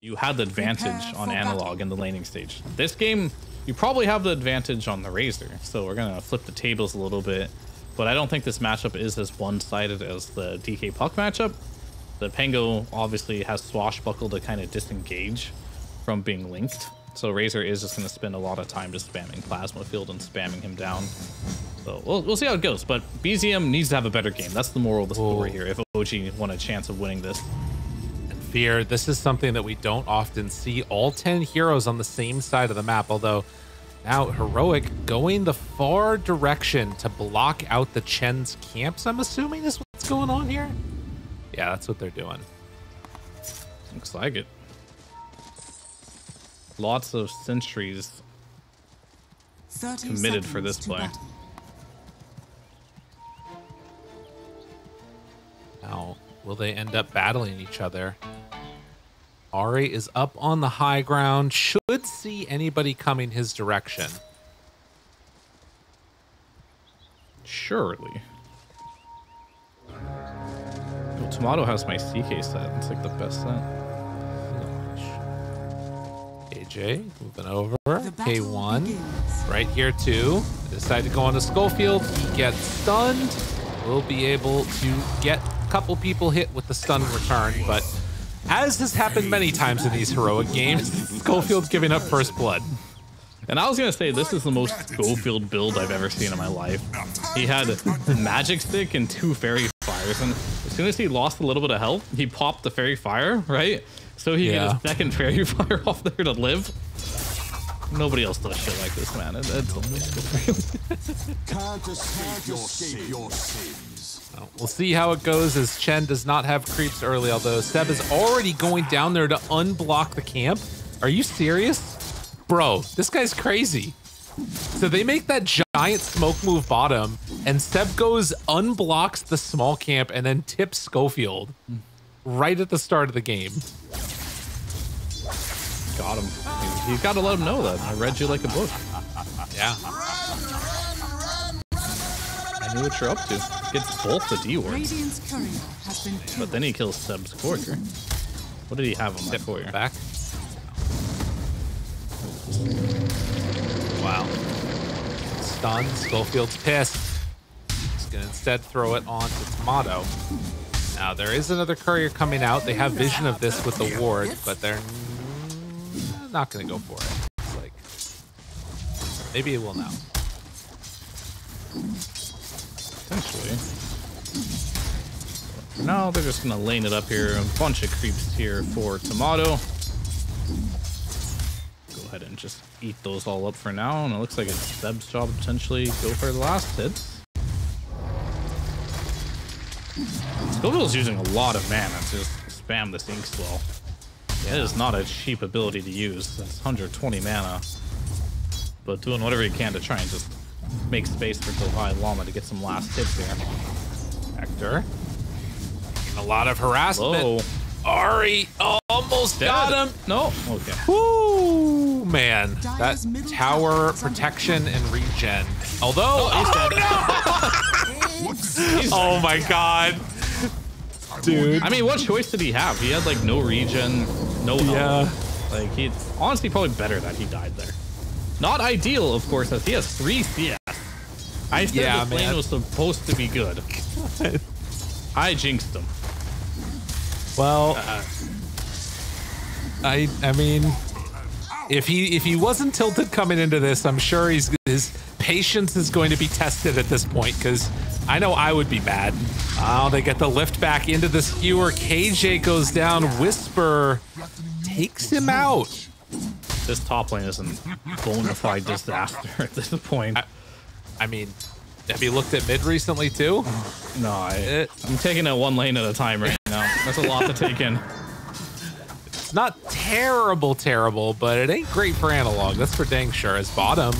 you had the advantage on analog in the laning stage. This game, you probably have the advantage on the Razor. So we're gonna flip the tables a little bit, but I don't think this matchup is as one-sided as the DK Puck matchup. The Pango obviously has Swashbuckle to kind of disengage from being linked. So Razor is just gonna spend a lot of time just spamming Plasma Field and spamming him down. So we'll see how it goes, but BZM needs to have a better game. That's the moral of the story here if OG want a chance of winning this. Fear, this is something that we don't often see. All 10 heroes on the same side of the map, although now Heroic going the far direction to block out the Chen's camps, I'm assuming is what's going on here. Yeah, that's what they're doing. Looks like it. Lots of sentries committed for this play. Now, will they end up battling each other? Ari is up on the high ground, should see anybody coming his direction. Surely. Well, Tomato has my CK set. It's like the best set. AJ moving over. K1 right here too. Decide to go on to Schofield. He gets stunned. We'll be able to get a couple people hit with the stun return, but as has happened many times in these heroic games, Schofield giving up first blood. And I was going to say, this is the most Schofield build I've ever seen in my life. He had Magic Stick and 2 Fairy Fires, and as soon as he lost a little bit of health, he popped the Fairy Fire, right? So he get a second Fairy Fire off there to live. Nobody else does shit like this, man. It's Can't escape your sins. Well, we'll see how it goes as Chen does not have creeps early, although Seb is already going down there to unblock the camp. Are you serious? Bro, this guy's crazy. So they make that giant smoke move bottom, and Seb goes, unblocks the small camp, and then tips Schofield right at the start of the game. Got him. You got to let him know that. I read you like a book. Yeah. I knew what you're up to. Gets both the D wards. But then he kills Seb's courier. What did he have on that courier? Back. Wow. Stunned. Schofield's pissed. He's going to instead throw it on to Tomato. Now, there is another courier coming out. They have vision of this with the ward, but they're not going to go for it. It's like, maybe it will now. Potentially. No, they're just going to lane it up here. A bunch of creeps here for Tomato. Go ahead and just eat those all up for now. And it looks like it's Seb's job to potentially go for the last hits. Scoville's using a lot of mana to just spam this Ink Swell. Yeah. It is not a cheap ability to use. It's 120 mana. But doing whatever you can to try and just make space for Kohai Llama to get some last hits here. Hector. A lot of harassment. Whoa. Ari almost got him. No. Okay. Woo, man. That tower protection and regen. Although, oh my god. Dude. I mean, what choice did he have? He had like no regen, no health. Like he's honestly probably better that he died there. Not ideal, of course, as he has 3 CS. I said the lane was supposed to be good. I jinxed him. Well, I mean, if he wasn't tilted coming into this, I'm sure his patience is going to be tested at this point, because I know I would be mad. Oh, they get the lift back into the skewer. KJ goes down. Whisper takes him out. This top lane is a bona fide disaster at this point. I mean, have you looked at mid recently too? No, I'm taking it one lane at a time right now. That's a lot to take in. It's not terrible, but it ain't great for analog. That's for dang sure. As bottom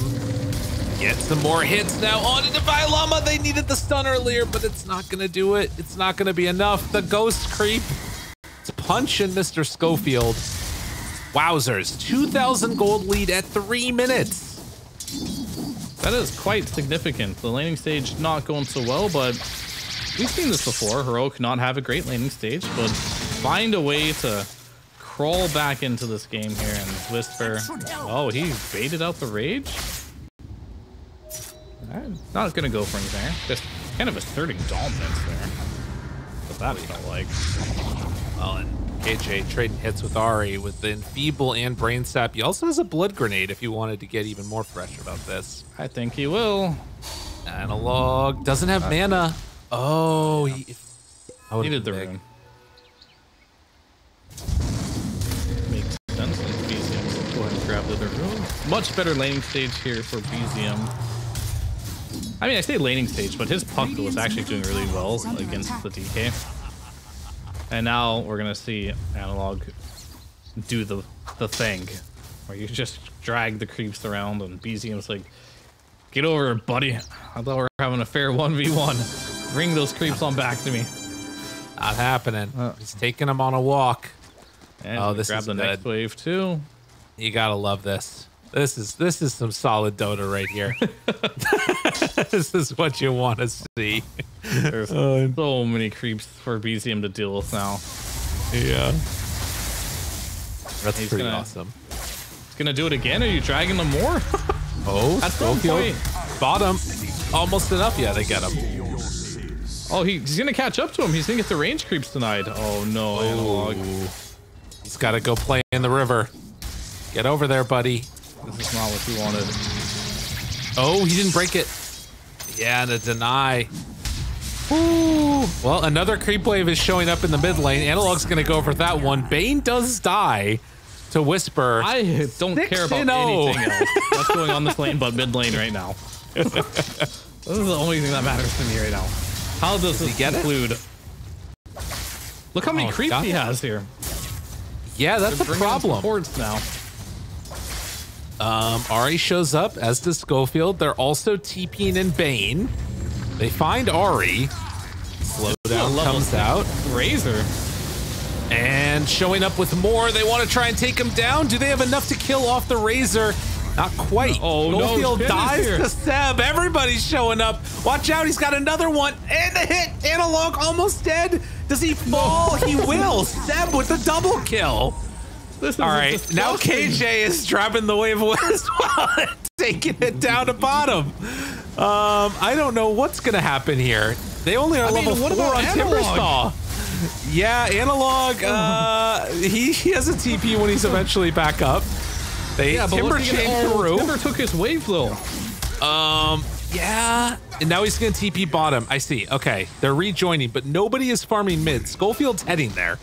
get some more hits now on to Divine Llama. They needed the stun earlier, but it's not gonna do it. It's not gonna be enough. The ghost creep. It's punching Mr. Schofield. Wowzers, 2,000 gold lead at 3 minutes. That is quite significant. The laning stage not going so well, but we've seen this before. Heroic not have a great laning stage, but find a way to crawl back into this game here and Whisper. Oh, he baited out the rage. I'm not gonna go for anything. Just kind of asserting dominance there. But that felt like. Well, and KJ trading hits with Ari with the Enfeeble and Brain Sap. He also has a Blood Grenade if you wanted to get even more fresh about this. I think he will. Analog doesn't have mana. Oh, he needed the rune. Makes sense. And BZM will go ahead and grab the other rune. Much better laning stage here for BZM. I mean, I say laning stage, but his puck was actually doing really well against the DK. And now we're gonna see Analog do the thing, where you just drag the creeps around, and BZM's like, "Get over it, buddy. I thought we were having a fair 1v1. Bring those creeps on back to me." Not happening. He's taking them on a walk. And this grab the next wave too. You gotta love this. This is some solid Dota right here. This is what you want to see. There's so many creeps for BZM to deal with now. Yeah, that's pretty awesome. He's gonna do it again. Are you dragging them more? Oh, that's no point. Bottom, almost enough. Yeah, they get him. Oh, he's gonna catch up to him. He's gonna get the range creeps denied. Oh no, Analog. He's got to go play in the river. Get over there, buddy. This is not what you wanted. Oh, he didn't break it. Yeah, the deny. Ooh. Well, another creep wave is showing up in the mid lane. Analog's gonna go for that one. Bane does die to Whisper. I don't care about anything else that's going on this lane but mid lane right now. This is the only thing that matters to me right now. How does this conclude? Look how many creeps he has here. Yeah, that's a problem. Now. Ari shows up, as does Schofield. They're also TPing in Bane. They find Ari. Slowdown comes out. Razor. And showing up with more. They want to try and take him down. Do they have enough to kill off the Razor? Not quite. Oh, Schofield no, dies to Seb. Everybody's showing up. Watch out, he's got another one. And the hit. Analog almost dead. Does he fall? He will. Seb with the double kill. All right, now KJ is driving the wave as well, taking it down to bottom. I don't know what's gonna happen here. They only are level 4 on Timbersaw. Yeah, Analog. He has a TP when he's eventually back up. Timber chained through. Timber took his wave though. Yeah, and now he's gonna TP bottom. I see. Okay, they're rejoining, but nobody is farming mid. Schofield's heading there.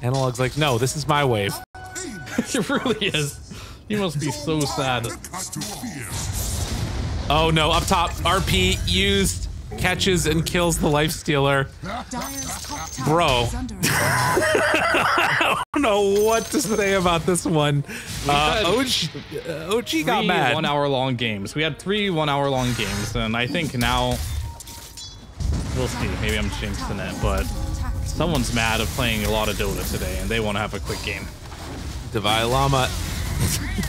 Analog's like, no, this is my wave. It really is. He must be so sad. Oh no, up top, RP used, catches and kills the lifestealer. Bro. I don't know what to say about this one. OG got mad. 1 hour long games. We had 3 1 hour long games, and I think now we'll see. Maybe I'm jinxing it, but someone's mad of playing a lot of Dota today, and they want to have a quick game. Divine Llama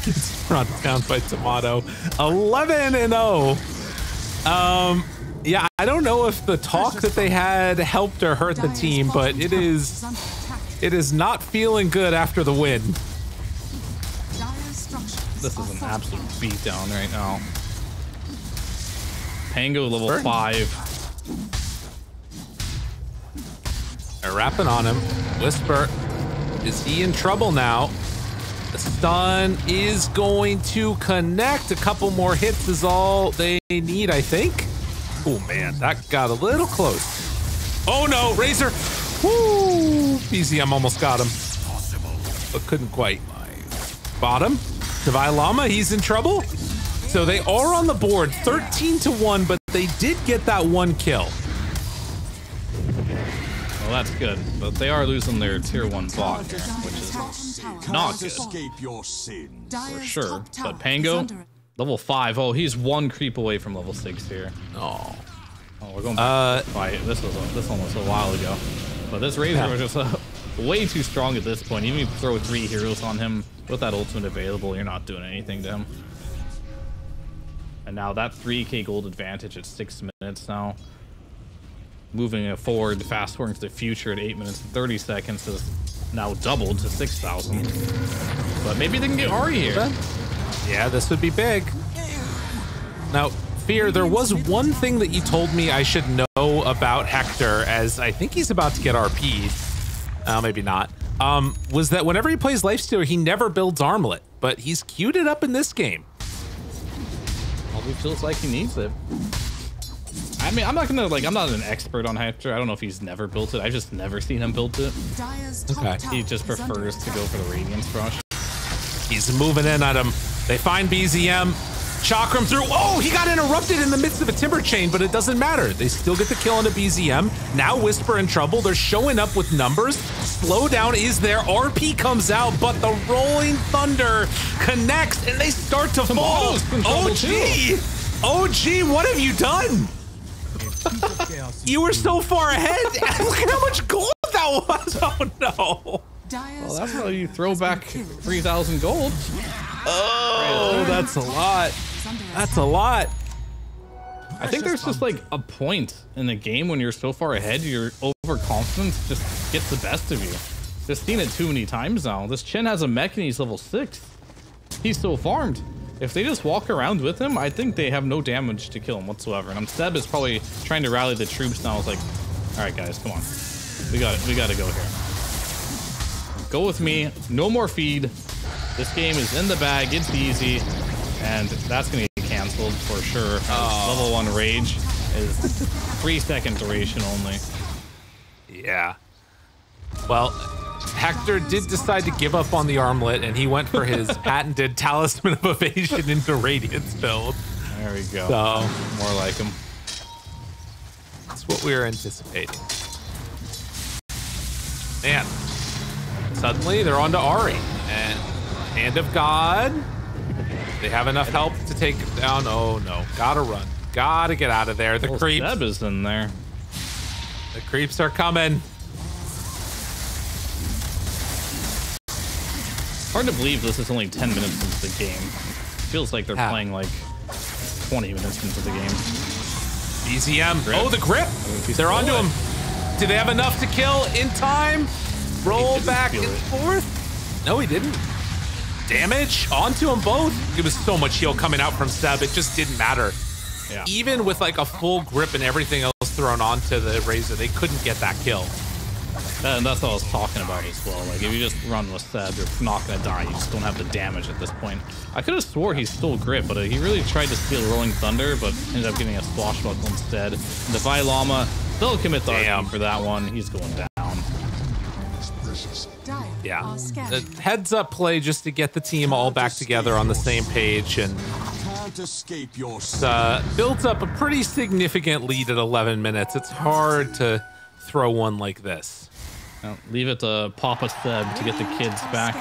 gets brought down by Tomato. 11-0. Yeah, I don't know if the talk that they had helped or hurt the team, but it is not feeling good after the win. This is an absolute beatdown right now. Pango level 5. They're rapping on him. Whisper, is he in trouble now? The stun is going to connect. A couple more hits is all they need, I think. Oh man, that got a little close. Oh no, Razor. Woo! BZM almost got him, but couldn't quite. Bottom, Divine Llama, he's in trouble. So they are on the board, 13-1, but they did get that 1 kill. Well, that's good, but they are losing their tier 1 bot here, which is not good. For sure. But Pango, level 5. Oh, he's 1 creep away from level 6 here. Oh, we're going back to the fight. This one was a while ago. But this Razor was just way too strong at this point. Even if you throw 3 heroes on him with that ultimate available, you're not doing anything to him. And now that 3k gold advantage at 6 minutes now. Moving it forward, fast forward into the future at 8 minutes and 30 seconds is now doubled to 6,000. But maybe they can get Ari here. Yeah, this would be big. Now, Fear, there was one thing that you told me I should know about Hector, as I think he's about to get RP'd. Maybe not. Was that whenever he plays Lifestealer, he never builds Armlet, but he's queued it up in this game. Probably feels like he needs it. I mean, I'm not an expert on Hector. I don't know if he's never built it. I've just never seen him build it. Okay. He just prefers to go for the Radiance Rush. He's moving in at him. They find BZM. Chakram through. Oh, he got interrupted in the midst of a Timber Chain, but it doesn't matter. They still get the kill on the BZM. Now Whisper in trouble. They're showing up with numbers. Slowdown is there. RP comes out, but the Rolling Thunder connects, and they start to fall. OG! OG, what have you done? You were so far ahead. Look at how much gold that was. Oh, no. Well, that's how you throw back 3,000 gold. Oh, that's a lot. That's a lot. I think there's just like a point in the game when you're so far ahead, your overconfidence just gets the best of you. Just seen it too many times now. This Chen has a mech and he's level 6. He's so farmed. If they just walk around with him, I think they have no damage to kill him whatsoever. And Seb is probably trying to rally the troops now. It's like, all right, guys, come on. We got to go here. Go with me. No more feed. This game is in the bag. It's easy. And that's going to get canceled for sure. Level 1 Rage is 3-second duration only. Yeah. Well, Hector did decide to give up on the Armlet, and he went for his patented Talisman of Evasion into Radiance build. There we go. So, more like him. That's what we were anticipating. Man. Suddenly, they're on to Ari. And Hand of God. They have enough help to take it down. Oh, no. Gotta run. Gotta get out of there. The creeps. Seb is in there. The creeps are coming. Hard to believe this is only 10 minutes into the game. Feels like they're playing like 20 minutes into the game. BZM. Oh, the grip. They're onto him. Do they have enough to kill in time? Roll back and forth. No, he didn't. Damage onto them both. It was so much heal coming out from Seb. It just didn't matter. Yeah. Even with like a full grip and everything else thrown onto the Razor, they couldn't get that kill. And that's what I was talking about as well. Like, if you just run with Seb, you're not going to die. You just don't have the damage at this point. I could have swore he stole grip, but he really tried to steal Rolling Thunder, but ended up getting a Swashbuckle instead. And the Vi Llama, they'll commit the RP for that one. He's going down. Yeah. The heads up play just to get the team all back together on the same page, and builds up a pretty significant lead at 11 minutes. It's hard to throw one like this. Now, leave it to Papa Seb to get the kids back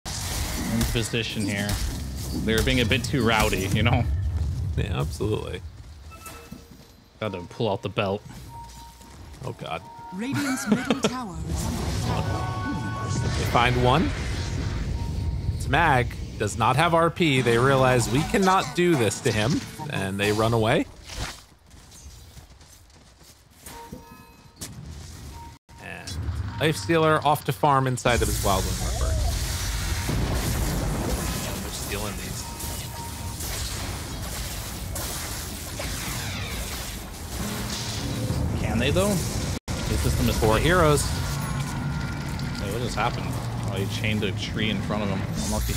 in position here. They're being a bit too rowdy, you know? Yeah, absolutely. Got to pull out the belt. Oh, God. Radiant's middle tower is under They find one. It's Mag. Does not have RP. They realize we cannot do this to him, and they run away. Lifestealer off to farm inside of his Wildland River. They're stealing these. Can they though? Is this the mistake? 4 heroes. Hey, what just happened? Oh, he chained a tree in front of him. Unlucky.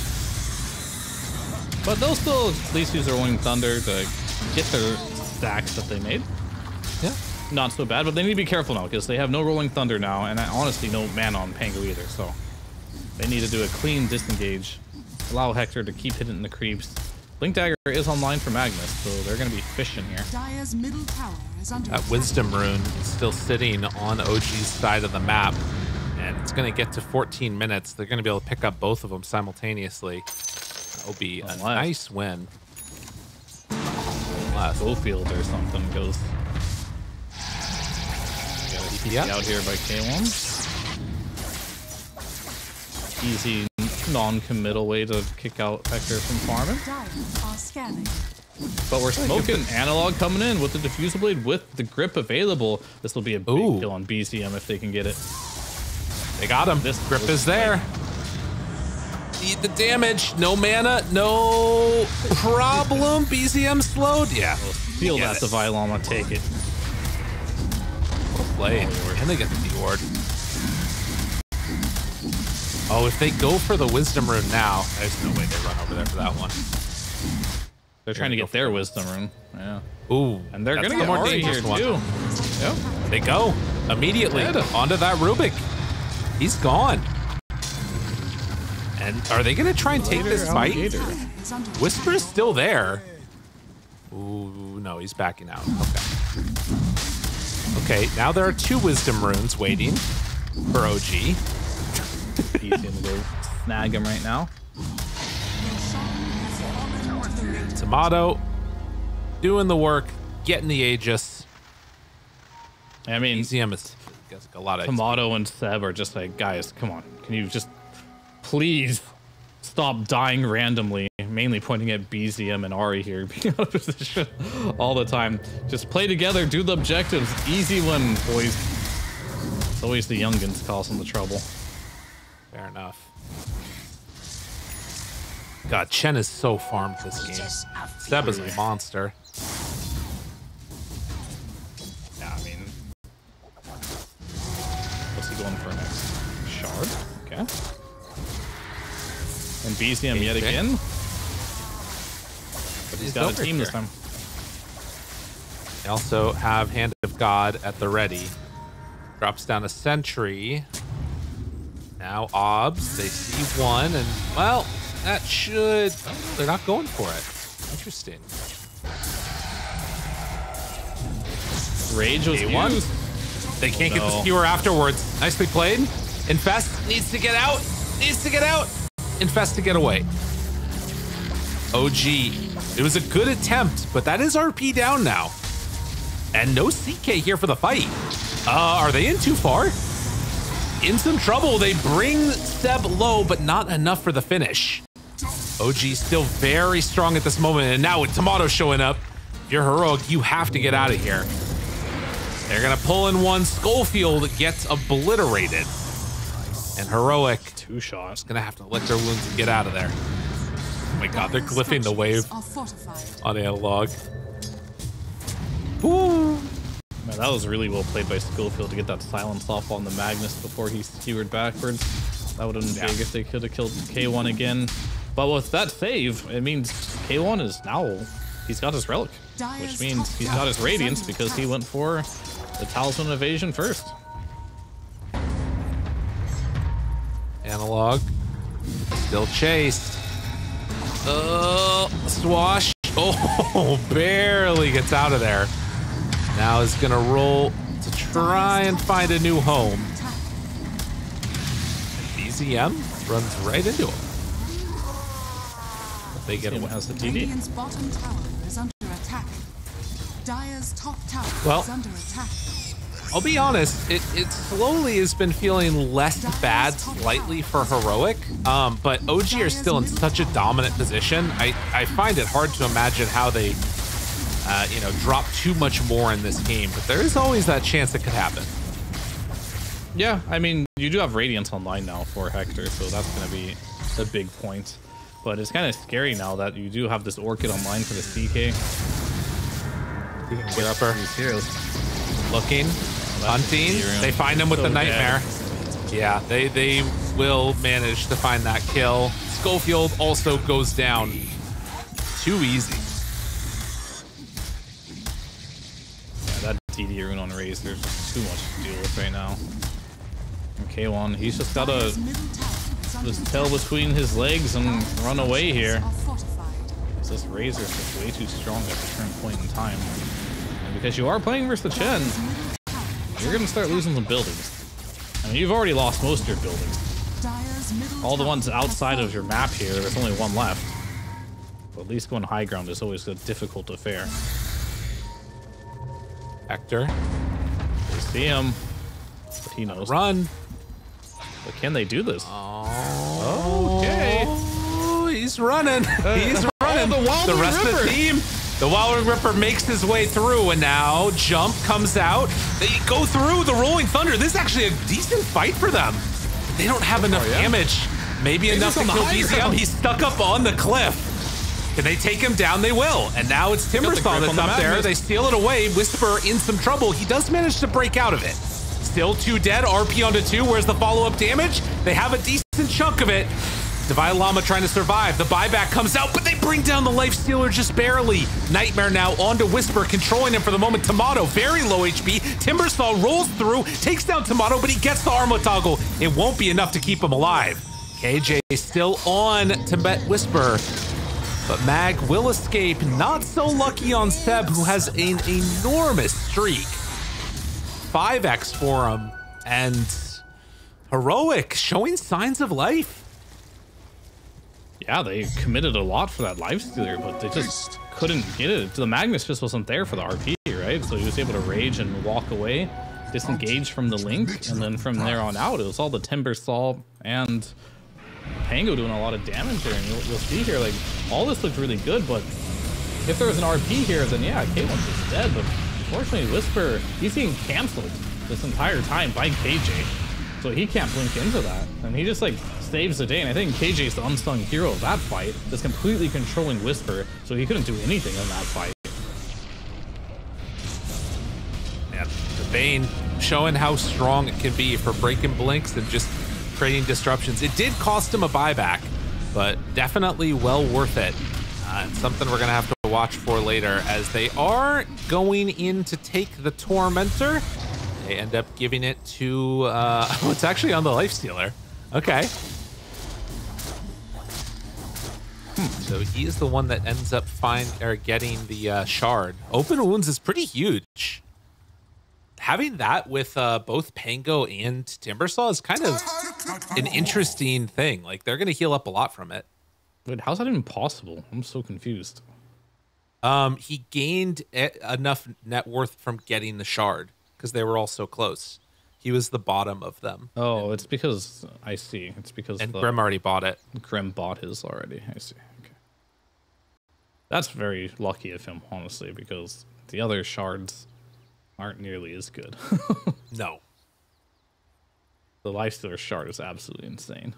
But they'll still at least use their Rolling Thunder to get their stacks that they made. Yeah. Not so bad, but they need to be careful now because they have no Rolling Thunder now, and honestly no mana on Pango either, so they need to do a clean disengage. Allow Hector to keep hitting the creeps. Blink Dagger is online for Magnus, so they're going to be fishing here. Dire's middle tower is under That Wisdom Rune is still sitting on OG's side of the map, and it's going to get to 14 minutes. They're going to be able to pick up both of them simultaneously. That'll be a nice win. Unless Gofield or something goes. Out here by K1. Easy non-committal way to kick out Hector from farming. But we're smoking Analog coming in with the Diffusal Blade with the grip available. This will be a big kill on BZM if they can get it. They got him. This grip is there. Eat the damage. No mana. No problem. BZM slowed. Yeah. Feel that the Vilama. Take it. Well played. And they get the D-ward. Oh, if they go for the Wisdom Rune now, there's no way they run over there for that one. They're trying to get their Wisdom Rune. Yeah. Ooh. And they're going to the get more Ari here, dangerous one. too. Yep. They go immediately onto that Rubik. He's gone. And are they going to try and take this fight? Whisper is still there. Ooh, no, he's backing out. Okay. Okay, now there are 2 Wisdom Runes waiting for OG. He's going to go snag him right now. Tomato doing the work, getting the Aegis. I mean, BZM is like a lot of Tomato and Seb are just like, guys, come on. Can you just please stop dying randomly? Mainly pointing at BZM and Ari here, being out of position all the time. Just play together, do the objectives. Easy win, boys. It's always the youngins causing the trouble. Fair enough. God, Chen is so farmed this game. Seb is a monster. Yeah, I mean, what's he going for next? Shard? Okay. And BZM yet again. But he's got a team this time. They also have Hand of God at the ready. Drops down a sentry. Now Obs, they see one, and well, that should... Oh, they're not going for it. Interesting. Rage was used. They can't get the skewer afterwards. Nicely played. Infest needs to get out. Needs to get out. Infest to get away. OG. It was a good attempt, but that is RP down now. And no CK here for the fight. Are they in too far? In some trouble. They bring Seb low, but not enough for the finish. OG still very strong at this moment, and now with Tomato showing up, if you're heroic, you have to get out of here. They're gonna pull in one. Schofield gets obliterated. And heroic, 2 shots. Gonna have to lick their wounds and get out of there. Oh my god, they're glyphing the wave on analog. Woo! Man, that was really well played by Schofield to get that silence off on the Magnus before he skewered backwards. That would have been big if they could have killed K1 again. But with that save, it means K1 is now, he's got his relic, which means he's got his Radiance because he went for the Talisman Evasion first. Analog, still chased. Swash. Oh, barely gets out of there. Now is gonna roll to try and find a new home. BZM runs right into him. They get away. Has the TD. Radiant's bottom tower is under attack. Dire's top tower is under attack. I'll be honest, it slowly has been feeling less bad slightly for heroic, but OG are still in such a dominant position. I find it hard to imagine how they drop too much more in this game, but there is always that chance it could happen. Yeah, I mean, you do have Radiance online now for Hector, so that's going to be a big point. But it's kind of scary now that you do have this Orchid online for the CK. Get upper. Looking, hunting. They find him with the Nightmare. Yeah, they will manage to find that kill. Schofield also goes down. Too easy. Yeah, that TD rune on Raze, there's just too much to deal with right now. And K1, he's just got to just tail between his legs and run away here. This Razor is just way too strong at the current point in time. And because you are playing versus the Chen, you're going to start losing some buildings. I mean, you've already lost most of your buildings. All the ones outside of your map here, there's only one left. But at least going high ground is always a difficult affair. Hector. They see him, but he knows. Run. But can they do this? Oh, okay. He's running. He's running. The rest of the team. The Wilding Ripper makes his way through, and now Jump comes out. They go through the Rolling Thunder. This is actually a decent fight for them. They don't have enough damage. Maybe enough to kill BZM. He's stuck up on the cliff. Can they take him down? They will. And now it's Timbersaw that's up there. They steal it away. Whisper in some trouble. He does manage to break out of it. Still 2 dead. RP onto 2. Where's the follow-up damage? They have a decent chunk of it. Divine Llama trying to survive. The buyback comes out, but they bring down the Lifestealer just barely. Nightmare now onto Whisper, controlling him for the moment. Tomato, very low HP. Timbersaw rolls through, takes down Tomato, but he gets the Armor Toggle. It won't be enough to keep him alive. KJ still on Tibet Whisper, but Mag will escape. Not so lucky on Seb, who has an enormous streak. 5x for him, and Heroic showing signs of life. Yeah, they committed a lot for that Lifestealer, but they just couldn't get it. The Magnus just wasn't there for the RP, right? So he was able to rage and walk away, disengage from the Link, and then from there on out, it was all the Timbersaw and Pango doing a lot of damage there. And you'll see here, like, all this looked really good, but if there was an RP here, then yeah, K1's just dead. But unfortunately, Whisper, he's getting canceled this entire time by KJ. So he can't blink into that. And he just, like, saves the day. And I think KJ's the unsung hero of that fight, that's completely controlling Whisper, so he couldn't do anything in that fight. Yeah, the Bane showing how strong it can be for breaking blinks and just creating disruptions. It did cost him a buyback, but definitely well worth it. It's something we're gonna have to watch for later, as they are going in to take the Tormentor. They end up giving it to it's actually on the Lifestealer. Okay. So he is the one that ends up getting the shard. Open wounds is pretty huge. Having that with both Pango and Timbersaw is kind of an interesting thing. Like, they're going to heal up a lot from it. Wait, how's that even possible? I'm so confused. He gained enough net worth from getting the shard because they were all so close. He was the bottom of them. Oh, it's because, I see. It's because Grim already bought it. Grim bought his already. I see. Okay. That's very lucky of him, honestly, because the other shards aren't nearly as good. No. The Lifestealer shard is absolutely insane.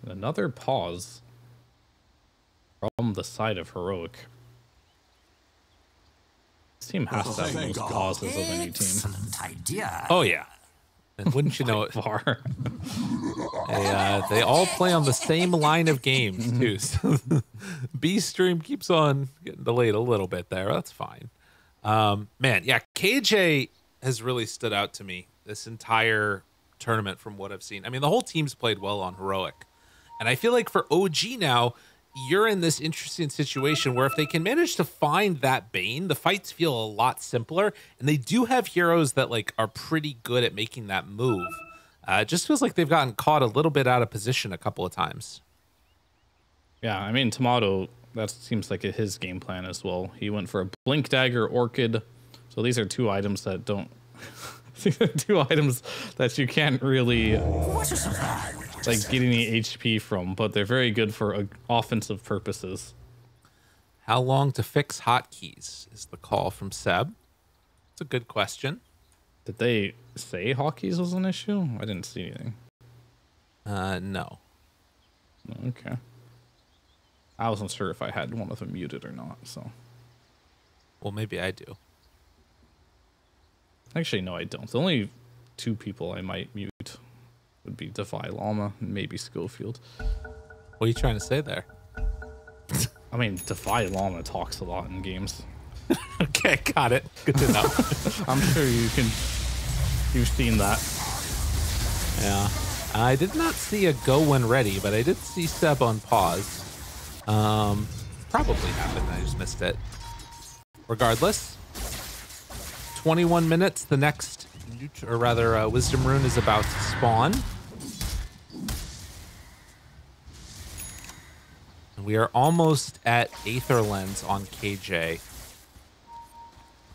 Another pause from the side of Heroic. This team has to have the most pauses of any team. Excellent idea. Oh, yeah. And wouldn't you know it? Far. They all play on the same line of games, too. So B stream keeps on getting delayed a little bit there. That's fine. Man, yeah, KJ has really stood out to me this entire tournament from what I've seen. I mean, the whole team's played well on Heroic. And I feel like for OG now, you're in this interesting situation where if they can manage to find that Bane, the fights feel a lot simpler. And they do have heroes that, like, are pretty good at making that move. It just feels like they've gotten caught a little bit out of position a couple of times. Yeah, I mean, Tomato, that seems like his game plan as well. He went for a Blink Dagger, Orchid. So these are two items that don't... two items that you can't really... like get any HP from, but they're very good for offensive purposes. How long to fix hotkeys is the call from Seb. It's a good question. Did they say hotkeys was an issue? I didn't see anything. No. Okay. I wasn't sure if I had one of them muted or not, so. Well, maybe I do. Actually, no, I don't. The only two people I might mute would be Defy Llama and maybe Schofield. What are you trying to say there? I mean, Defy Llama talks a lot in games. Okay, got it. Good to know. I'm sure you've seen that. Yeah. I did not see a go when ready, but I did see Seb on pause. Probably happened. I just missed it. Regardless, 21 minutes. The next, or rather, Wisdom Rune is about to spawn. And we are almost at Aether Lens on KJ.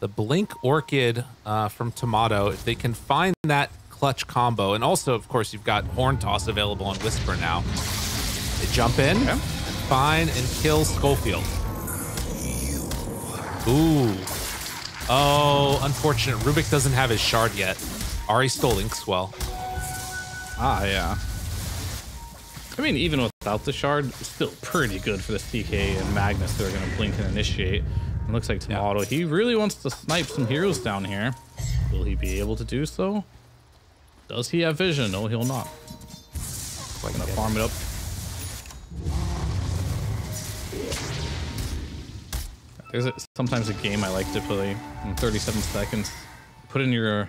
The Blink Orchid from Tomato, if they can find that clutch combo, and also, of course, you've got Horn Toss available on Whisper now. They jump in and find and kill Schofield. Ooh. Oh, unfortunate. Rubik doesn't have his shard yet. Ari stole Inkswell. Ah, yeah. I mean, even without the shard, still pretty good for the TK and Magnus. They're going to blink and initiate. It looks like Tomato, he really wants to snipe some heroes down here. Will he be able to do so? Does he have vision? No, he'll not. So I'm going to farm it up. There's sometimes a game I like to play in 37 seconds. Put in your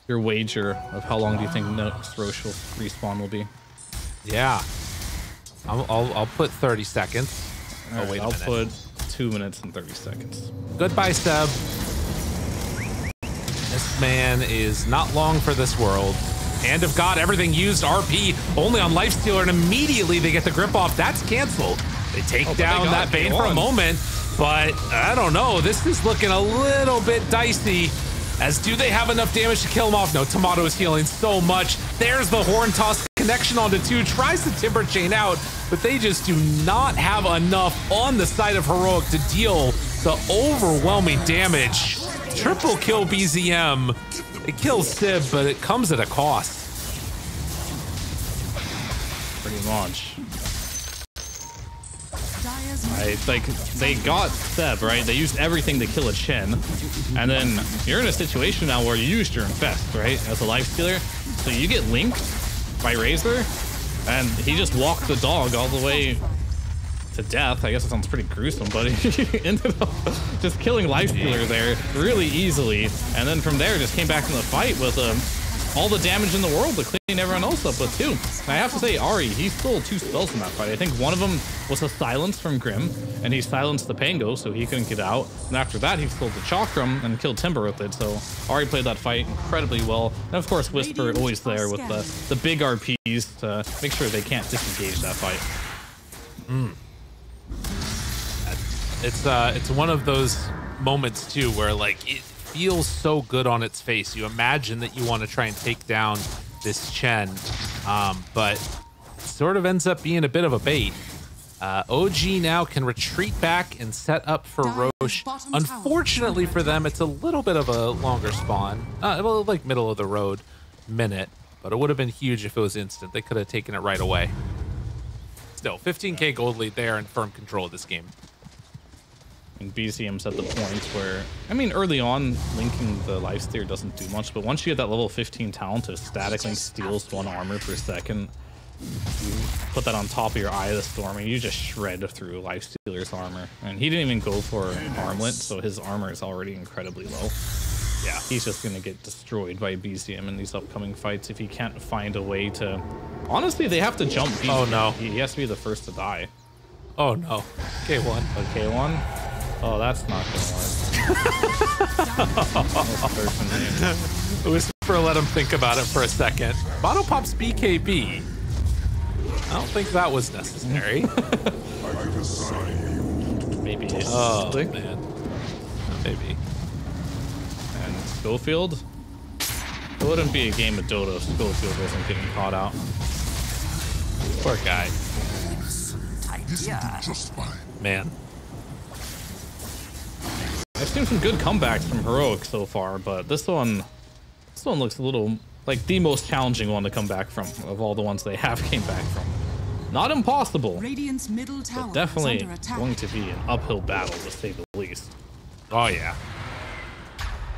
wager of how long do you think next Roche will respawn will be. Yeah. I'll put 30 seconds. Right, I'll put 2 minutes and 30 seconds. Goodbye, Seb. This man is not long for this world. Hand of God, everything used. RP only on Lifestealer, and immediately they get the grip off. That's canceled. They take down that Bane for a moment, but I don't know. This is looking a little bit dicey. As do they have enough damage to kill him off? No, Tomato is healing so much. There's the Horn Toss connection onto 2. Tries to Timber Chain out, but they just do not have enough on the side of Heroic to deal the overwhelming damage. Triple kill BZM. It kills Sib, but it comes at a cost. Pretty much. Like, they got Seb, right? They used everything to kill a Chen. And then you're in a situation now where you used your Infest, right? As a Lifestealer. So you get linked by Razor, and he just walked the dog all the way to death. I guess it sounds pretty gruesome, but he ended up just killing Lifestealer there really easily. And then from there, just came back in the fight with all the damage in the world to clean everyone else up with too. And I have to say, Ari, he stole 2 spells in that fight. I think one of them was a silence from Grim, and he silenced the Pango, so he couldn't get out. And after that, he stole the Chakram and killed Timber with it. So Ari played that fight incredibly well. And of course, Whisper always there with the big RPs to make sure they can't disengage that fight. It's one of those moments too where like it feels so good on its face. You imagine that you want to try and take down this Chen, but sort of ends up being a bit of a bait. OG now can retreat back and set up for Roche. Unfortunately for them, it's a little bit of a longer spawn, well, like middle of the road minute, but it would have been huge if it was instant. They could have taken it right away. Still, 15k gold lead there and firm control of this game. And BCM's at the point where, I mean, early on, linking the Lifestealer doesn't do much, but once you get that level 15 talent to static link steals 1 armor per second, you put that on top of your Eye of the Storm, and you just shred through Lifestealer's armor. And he didn't even go for an armlet, so his armor is already incredibly low. Yeah, he's just going to get destroyed by BCM in these upcoming fights if he can't find a way to... Honestly, they have to jump BCM. Oh, no. He has to be the first to die. Oh, no. K1. K1? Oh, that's not gonna work. Whisper let him think about it for a second. Mono pops BKB. I don't think that was necessary. Maybe. Oh, man. Maybe. And Schofield? It wouldn't be a game of Dota if Schofield wasn't getting caught out. Poor guy. Man. I've seen some good comebacks from Heroic so far, but this one looks a little like the most challenging one to come back from of all the ones they have came back from. Not impossible, Radiant's middle tower but definitely is under attack. going to be an uphill battle to say the least. Oh yeah.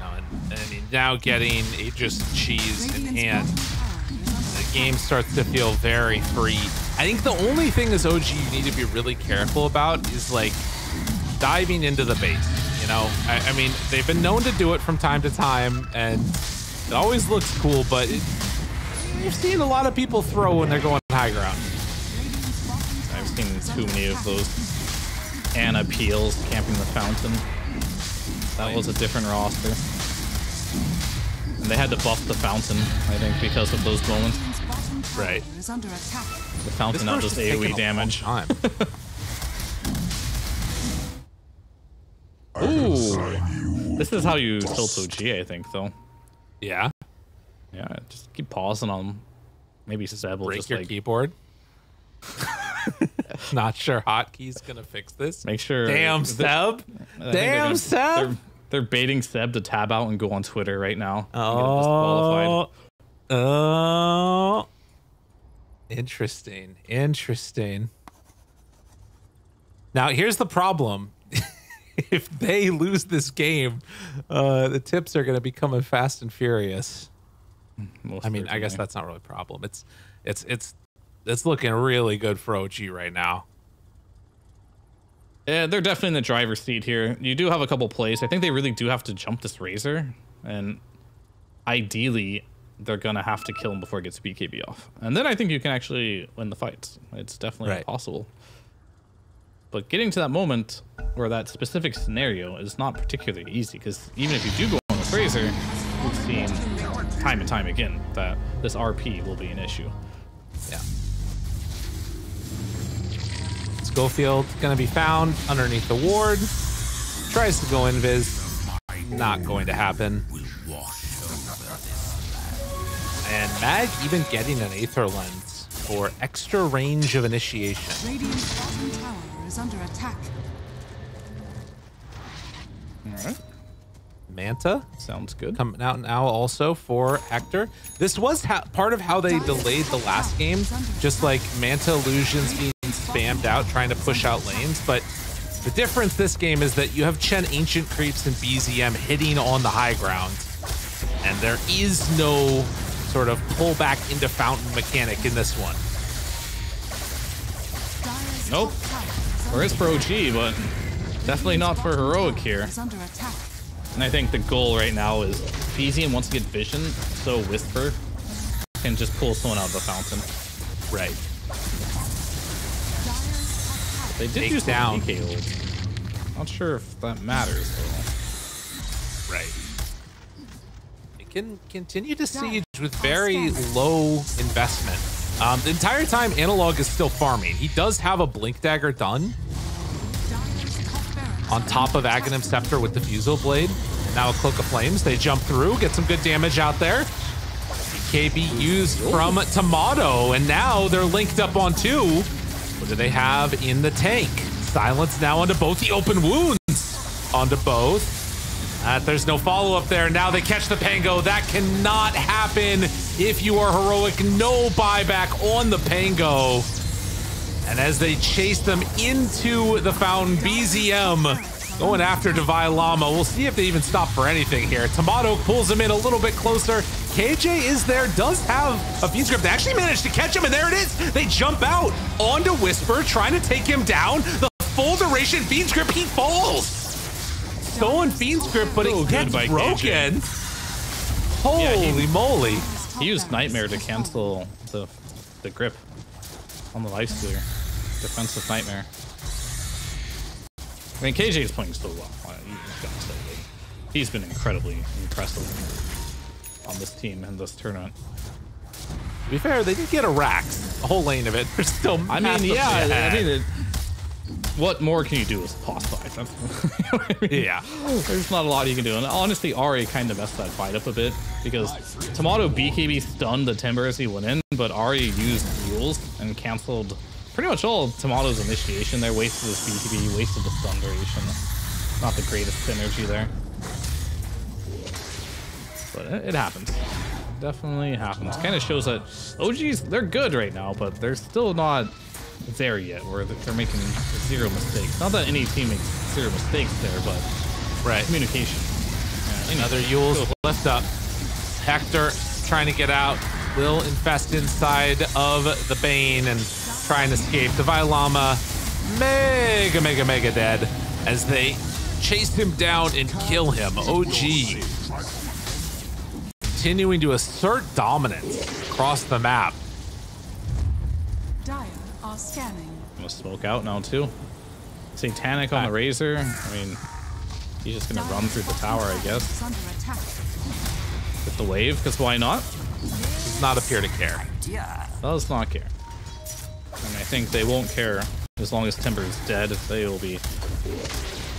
No, and I mean, now getting Aegis Cheese in hand, the game starts to feel very free. I think the only thing as OG you need to be really careful about is like diving into the base. You know, I mean, they've been known to do it from time to time, and it always looks cool, but you've seen a lot of people throw when they're going high ground. I've seen too many of those Anna Peels camping the fountain. That was a different roster. And they had to buff the fountain, I think, because of those moments. Right. The fountain now does AoE damage. Ooh, this is how you tilt OG, I think, though. Yeah. Yeah, just keep pausing on them. Maybe Seb will break just your like keyboard. Not sure hotkeys gonna fix this. Make sure. Damn Seb. Damn Seb. They're baiting Seb to tab out and go on Twitter right now. Oh. Oh. Interesting. Interesting. Now, here's the problem. If they lose this game, the tips are going to be coming fast and furious. I mean, I guess that's not really a problem. It's looking really good for OG right now. Yeah, they're definitely in the driver's seat here. You do have a couple plays. I think they really do have to jump this Razor, and ideally, they're gonna have to kill him before it gets BKB off. And then I think you can actually win the fights. It's definitely possible. But getting to that moment or that specific scenario is not particularly easy, because even if you do go on this Razor, we've seen time and time again that this RP will be an issue. Yeah. Schofield gonna be found underneath the ward. Tries to go invis. Not going to happen. And Mag even getting an Aether Lens for extra range of initiation. Radiant's bottom tower is under attack. All right. Manta sounds good. Coming out now also for Hector. This was part of how they delayed the last game, just like Manta illusions being spammed out trying to push out lanes. But the difference this game is that you have Chen Ancient Creeps and BZM hitting on the high ground, and there is no sort of pull back into fountain mechanic in this one. Nope. There is for OG, but definitely not for Heroic here. And I think the goal right now is BZM wants to get vision, so Whisper can just pull someone out of the fountain. Right. They did do some PK ult. Not sure if that matters though. Right. They can continue to siege with very low investment. The entire time Analog is still farming. He does have a Blink Dagger done on top of Aghanim Scepter with the Fusel Blade. Now a Cloak of Flames. They jump through, get some good damage out there. BKB used from Tomato, and now they're linked up on two. What do they have in the tank? Silence now onto both the open wounds. Onto both. There's no follow-up there. Now they catch the Pango. That cannot happen if you are Heroic. No buyback on the Pango. And as they chase them into the fountain, BZM going after Divine Llama. We'll see if they even stop for anything here. Tomato pulls him in a little bit closer. KJ is there, does have a Fiend's Grip. They actually managed to catch him, and there it is. They jump out onto Whisper, trying to take him down. The full duration Fiend's Grip, he falls. Stolen Fiend's Grip, but it gets broken. Holy moly. He used Nightmare to cancel the grip on the Lifestealer. Defensive Nightmare. I mean, KJ is playing so well. He's been incredibly impressive on this team and this tournament. To be fair, they did get a Rax, a whole lane of it. They're still I mean, yeah, I mean, what more can you do with pause fight? I mean, yeah, there's not a lot you can do. And honestly, Ari kind of messed that fight up a bit because Tomato BKB stunned the Timber as he went in, but Ari used heals and canceled pretty much all of Tomato's initiation there. Wasted his BKB, wasted the stun duration. Not the greatest synergy there. But it happens. It definitely happens. Kind of shows that OGs, they're good right now, but they're still not there yet where they're making zero mistakes. Not that any team makes zero mistakes there, but communication. Yeah, another Yule's lift up. Hector trying to get out. Will infest inside of the Bane and try and escape. Divine Llama mega dead as they chase him down and kill him. OG continuing to assert dominance across the map. Dire are scanning. Gonna smoke out now too. Satanic on the Razor. I mean, he's just gonna run through the tower, I guess. With the wave, because why not? Does not appear to care. Does not care. And I think they won't care as long as Timber is dead. They will be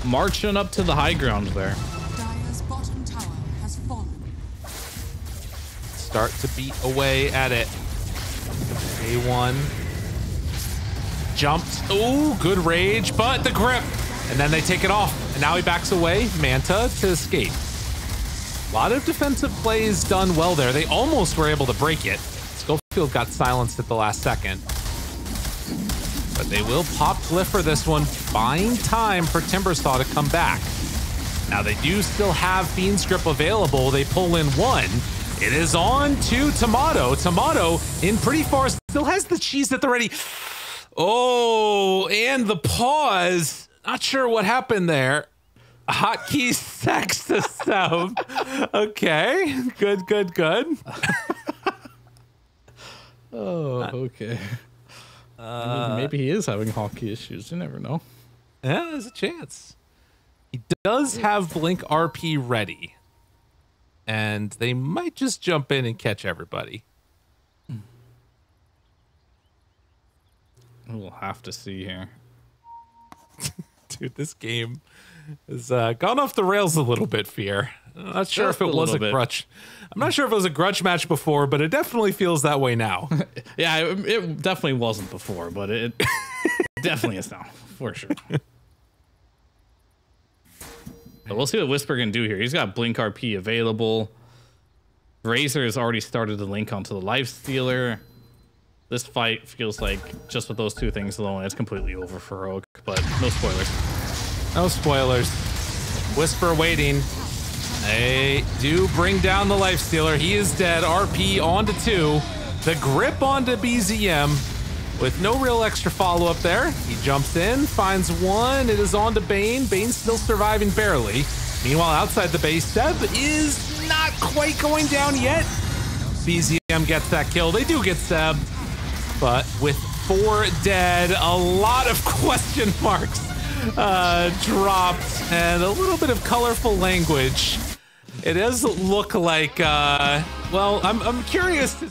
marching up to the high ground there. Dire's bottom tower has fallen. Start to beat away at it. A1 jumped. Oh, good rage, but the grip And then they take it off. And now he backs away. Manta to escape. A lot of defensive plays done well there. They almost were able to break it. Schofield got silenced at the last second. But they will pop Glyph for this one, buying time for Timbersaw to come back. Now they do still have Fiend's Grip available. They pull in one. It is on to Tomato. Tomato in pretty far, still has the cheese at the ready. Oh, and the pause. Not sure what happened there. Hotkey sex to sub. Okay, good, good, good. Oh, okay. Maybe he is having hotkey issues. You never know. Yeah, there's a chance. He does have Blink RP ready. And they might just jump in and catch everybody. We'll have to see here. Dude, this game has gone off the rails a little bit, Fear. I'm not sure if it was a grudge. I'm not sure if it was a grudge match before, but it definitely feels that way now. Yeah, it definitely wasn't before, but it definitely is now, for sure. So we'll see what Whisper can do here. He's got Blink RP available. Razor has already started to link onto the Lifestealer. This fight feels like just with those two things alone, it's completely over for Rogue, but no spoilers. No spoilers. Whisper waiting. They do bring down the Lifestealer. He is dead. RP onto 2. The grip onto BZM with no real extra follow-up there. He jumps in, finds one. It is on to Bane. Bane's still surviving barely. Meanwhile, outside the base, Seb is not quite going down yet. BZM gets that kill. They do get Seb, but with 4 dead, a lot of question marks dropped, and a little bit of colorful language. It does look like, well, I'm curious to